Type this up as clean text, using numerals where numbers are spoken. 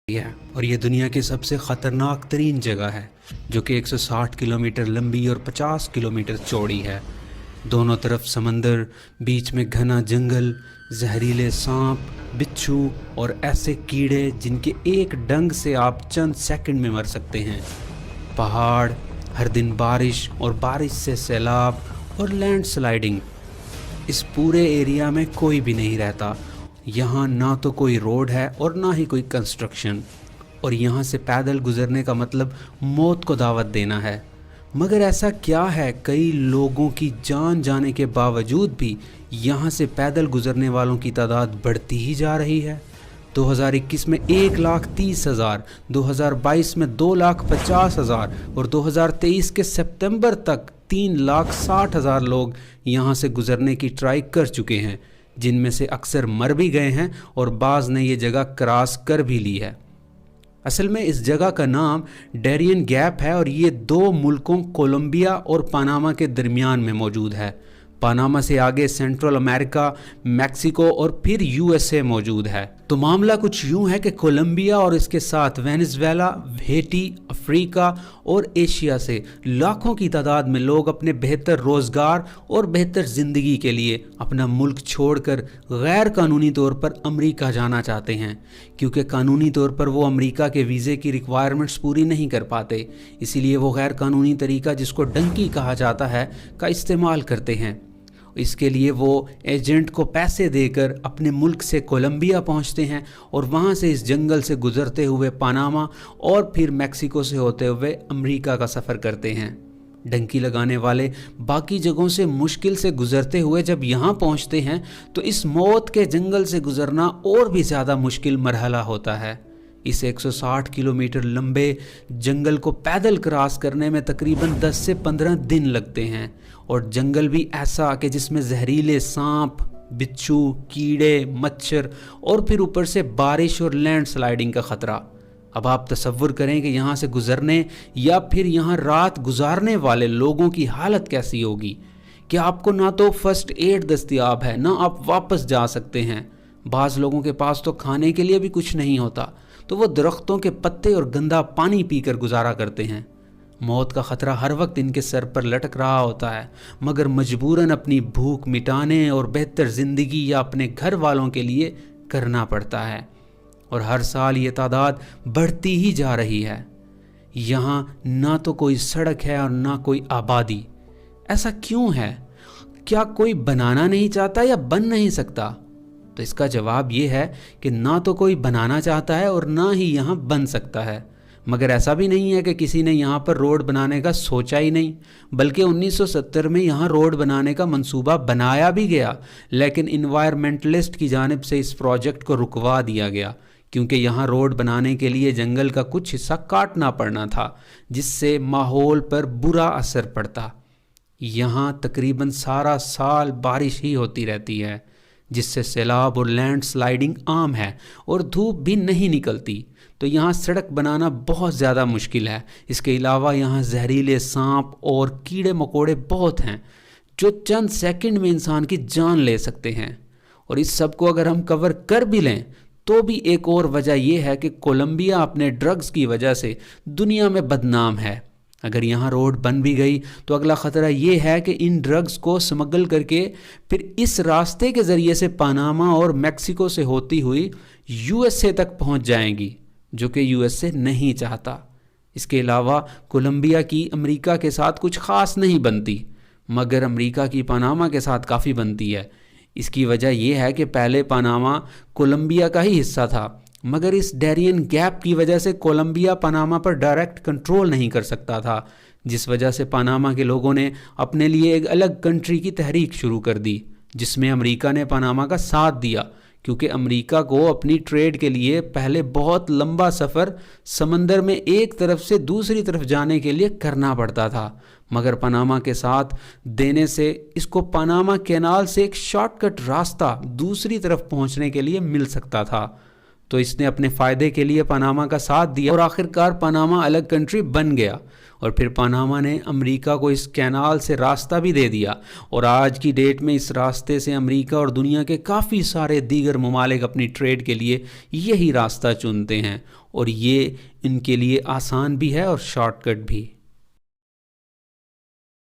है और ये दुनिया की सबसे ख़तरनाक तरीन जगह है जो कि 160 किलोमीटर लंबी और 50 किलोमीटर चौड़ी है। दोनों तरफ समंदर, बीच में घना जंगल, जहरीले सांप, बिच्छू और ऐसे कीड़े जिनके एक डंग से आप चंद सेकंड में मर सकते हैं। पहाड़, हर दिन बारिश और बारिश से सैलाब और लैंड स्लाइडिंग। इस पूरे एरिया में कोई भी नहीं रहता। यहाँ ना तो कोई रोड है और ना ही कोई कंस्ट्रक्शन, और यहाँ से पैदल गुजरने का मतलब मौत को दावत देना है। मगर ऐसा क्या है, कई लोगों की जान जाने के बावजूद भी यहाँ से पैदल गुजरने वालों की तादाद बढ़ती ही जा रही है। 2021 में 1,30,000, 2022 में 2,50,000 और 2023 के सितंबर तक 3,60,000 लोग यहाँ से गुजरने की ट्राई कर चुके हैं, जिनमें से अक्सर मर भी गए हैं और बाज़ ने ये जगह क्रॉस कर भी ली है। असल में इस जगह का नाम डैरियन गैप है और ये दो मुल्कों कोलंबिया और पनामा के दरमियान में मौजूद है। पनामा से आगे सेंट्रल अमेरिका, मैक्सिको और फिर यूएसए मौजूद है। तो मामला कुछ यूं है कि कोलंबिया और इसके साथ वेनेजुएला, हेटी, अफ्रीका और एशिया से लाखों की तादाद में लोग अपने बेहतर रोज़गार और बेहतर ज़िंदगी के लिए अपना मुल्क छोड़कर गैर कानूनी तौर पर अमेरिका जाना चाहते हैं, क्योंकि कानूनी तौर पर वो अमेरिका के वीज़े की रिक्वायरमेंट्स पूरी नहीं कर पाते। इसीलिए वो गैर कानूनी तरीका, जिसको डंकी कहा जाता है, का इस्तेमाल करते हैं। इसके लिए वो एजेंट को पैसे देकर अपने मुल्क से कोलंबिया पहुंचते हैं और वहां से इस जंगल से गुजरते हुए पनामा और फिर मैक्सिको से होते हुए अमेरिका का सफ़र करते हैं। डंकी लगाने वाले बाकी जगहों से मुश्किल से गुजरते हुए जब यहाँ पहुँचते हैं तो इस मौत के जंगल से गुजरना और भी ज़्यादा मुश्किल मरहला होता है। इस 160 किलोमीटर लंबे जंगल को पैदल क्रॉस करने में तकरीबन 10 से 15 दिन लगते हैं, और जंगल भी ऐसा कि जिसमें जहरीले सांप, बिच्छू, कीड़े, मच्छर और फिर ऊपर से बारिश और लैंड स्लाइडिंग का ख़तरा। अब आप तसव्वुर करें कि यहाँ से गुजरने या फिर यहाँ रात गुजारने वाले लोगों की हालत कैसी होगी कि आपको ना तो फर्स्ट एड दस्तयाब है, ना आप वापस जा सकते हैं। बाज़ लोगों के पास तो खाने के लिए भी कुछ नहीं होता, तो वो दरख्तों के पत्ते और गंदा पानी पीकर गुजारा करते हैं। मौत का ख़तरा हर वक्त इनके सर पर लटक रहा होता है, मगर मजबूरन अपनी भूख मिटाने और बेहतर ज़िंदगी या अपने घर वालों के लिए करना पड़ता है। और हर साल ये तादाद बढ़ती ही जा रही है। यहाँ ना तो कोई सड़क है और ना कोई आबादी। ऐसा क्यों है? क्या कोई बनाना नहीं चाहता या बन नहीं सकता? तो इसका जवाब ये है कि ना तो कोई बनाना चाहता है और ना ही यहाँ बन सकता है। मगर ऐसा भी नहीं है कि किसी ने यहाँ पर रोड बनाने का सोचा ही नहीं, बल्कि 1970 में यहाँ रोड बनाने का मंसूबा बनाया भी गया, लेकिन इन्वायरमेंटलिस्ट की जानिब से इस प्रोजेक्ट को रुकवा दिया गया, क्योंकि यहाँ रोड बनाने के लिए जंगल का कुछ हिस्सा काटना पड़ना था, जिससे माहौल पर बुरा असर पड़ता। यहाँ तकरीबन सारा साल बारिश ही होती रहती है, जिससे सैलाब और लैंड स्लाइडिंग आम है, और धूप भी नहीं निकलती। तो यहाँ सड़क बनाना बहुत ज़्यादा मुश्किल है। इसके अलावा यहाँ जहरीले सांप और कीड़े मकोड़े बहुत हैं जो चंद सेकंड में इंसान की जान ले सकते हैं। और इस सब को अगर हम कवर कर भी लें तो भी एक और वजह यह है कि कोलंबिया अपने ड्रग्स की वजह से दुनिया में बदनाम है। अगर यहाँ रोड बन भी गई तो अगला ख़तरा ये है कि इन ड्रग्स को स्मगल करके फिर इस रास्ते के ज़रिए से पनामा और मैक्सिको से होती हुई यूएसए तक पहुँच जाएंगी, जो कि यूएसए नहीं चाहता। इसके अलावा कोलंबिया की अमेरिका के साथ कुछ ख़ास नहीं बनती, मगर अमेरिका की पनामा के साथ काफ़ी बनती है। इसकी वजह यह है कि पहले पनामा कोलंबिया का ही हिस्सा था, मगर इस डैरियन गैप की वजह से कोलंबिया पनामा पर डायरेक्ट कंट्रोल नहीं कर सकता था, जिस वजह से पनामा के लोगों ने अपने लिए एक अलग कंट्री की तहरीक शुरू कर दी, जिसमें अमेरिका ने पनामा का साथ दिया, क्योंकि अमेरिका को अपनी ट्रेड के लिए पहले बहुत लंबा सफ़र समंदर में एक तरफ से दूसरी तरफ जाने के लिए करना पड़ता था। मगर पनामा के साथ देने से इसको पनामा कैनाल से एक शॉर्टकट रास्ता दूसरी तरफ पहुंचने के लिए मिल सकता था। تو اس نے اپنے فائدے کے لیے پاناما کا ساتھ دیا اور آخر کار پاناما الگ کنٹری بن گیا، اور پھر پاناما نے امریکہ کو اس کینال سے راستہ بھی دے دیا، اور آج کی ڈیٹ میں اس راستے سے امریکہ اور دنیا کے کافی سارے دیگر ممالک اپنی ٹریڈ کے لیے یہی راستہ چنتے ہیں، اور یہ ان کے لیے آسان بھی ہے اور شارٹ کٹ بھی۔